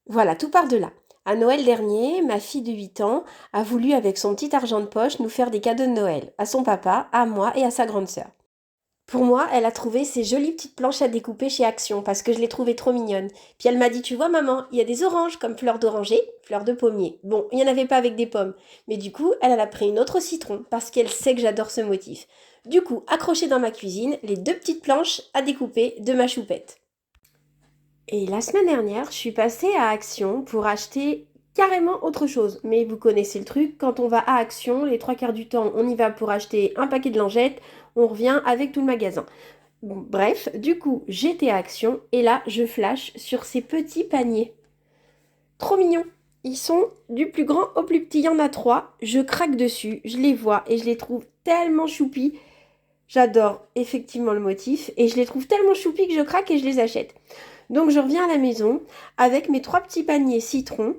Voilà, tout part de là. À Noël dernier, ma fille de 8 ans a voulu, avec son petit argent de poche, nous faire des cadeaux de Noël, à son papa, à moi et à sa grande sœur. Pour moi, elle a trouvé ces jolies petites planches à découper chez Action parce que je les trouvais trop mignonnes. Puis elle m'a dit, tu vois maman, il y a des oranges comme fleurs d'oranger, fleurs de pommier. Bon, il n'y en avait pas avec des pommes. Mais du coup, elle en a pris une autre au citron parce qu'elle sait que j'adore ce motif. Du coup, accrochée dans ma cuisine, les deux petites planches à découper de ma choupette. Et la semaine dernière, je suis passée à Action pour acheter carrément autre chose. Mais vous connaissez le truc, quand on va à Action, les trois quarts du temps, on y va pour acheter un paquet de lingettes, on revient avec tout le magasin. Bon, bref, du coup, j'étais à Action et là, je flash sur ces petits paniers. Trop mignons. Ils sont du plus grand au plus petit, il y en a trois. Je craque dessus, je les vois et je les trouve tellement choupis. J'adore effectivement le motif et je les trouve tellement choupis que je craque et je les achète. Donc je reviens à la maison avec mes trois petits paniers citron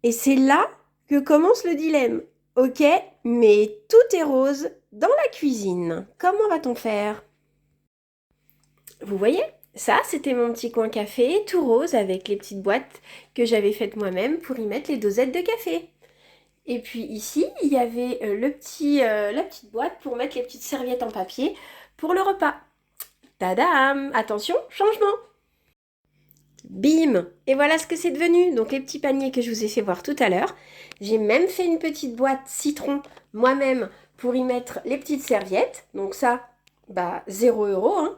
et c'est là que commence le dilemme. Ok, mais tout est rose dans la cuisine. Comment va-t-on faire? Vous voyez? Ça, c'était mon petit coin café, tout rose, avec les petites boîtes que j'avais faites moi-même pour y mettre les dosettes de café. Et puis ici, il y avait la petite boîte pour mettre les petites serviettes en papier pour le repas. Tadam! Attention, changement! Bim! Et voilà ce que c'est devenu. Donc les petits paniers que je vous ai fait voir tout à l'heure. J'ai même fait une petite boîte citron moi-même pour y mettre les petites serviettes. Donc ça, 0 €, hein.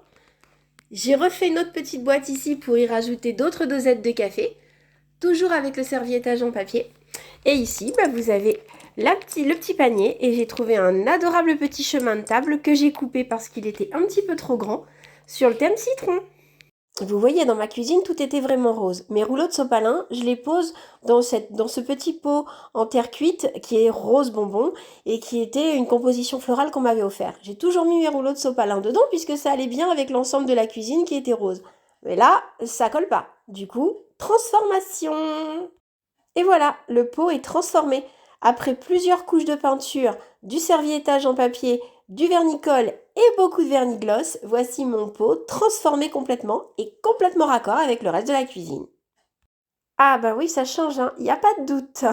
J'ai refait une autre petite boîte ici pour y rajouter d'autres dosettes de café, toujours avec le serviettage en papier. Et ici, vous avez le petit panier et j'ai trouvé un adorable petit chemin de table que j'ai coupé parce qu'il était un petit peu trop grand sur le thème citron. Vous voyez, dans ma cuisine, tout était vraiment rose. Mes rouleaux de sopalin, je les pose dans ce petit pot en terre cuite qui est rose bonbon et qui était une composition florale qu'on m'avait offert. J'ai toujours mis mes rouleaux de sopalin dedans puisque ça allait bien avec l'ensemble de la cuisine qui était rose. Mais là, ça colle pas. Du coup, transformation. Et voilà, le pot est transformé. Après plusieurs couches de peinture, du serviettage en papier, du vernicole et beaucoup de vernigloss, voici mon pot transformé complètement et complètement raccord avec le reste de la cuisine. Ah bah oui, ça change, hein, il n'y a pas de doute.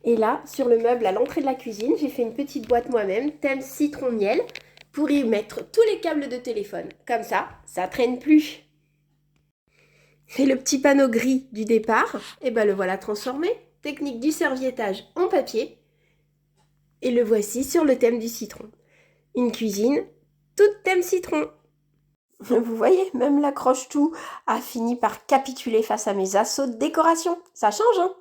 Et là, sur le meuble à l'entrée de la cuisine, j'ai fait une petite boîte moi-même, thème citron miel, pour y mettre tous les câbles de téléphone. Comme ça traîne plus. Et le petit panneau gris du départ, le voilà transformé. Technique du serviettage en papier. Et le voici sur le thème du citron. Une cuisine toute thème citron. Vous voyez, même la croche-tout a fini par capituler face à mes assauts de décoration. Ça change, hein?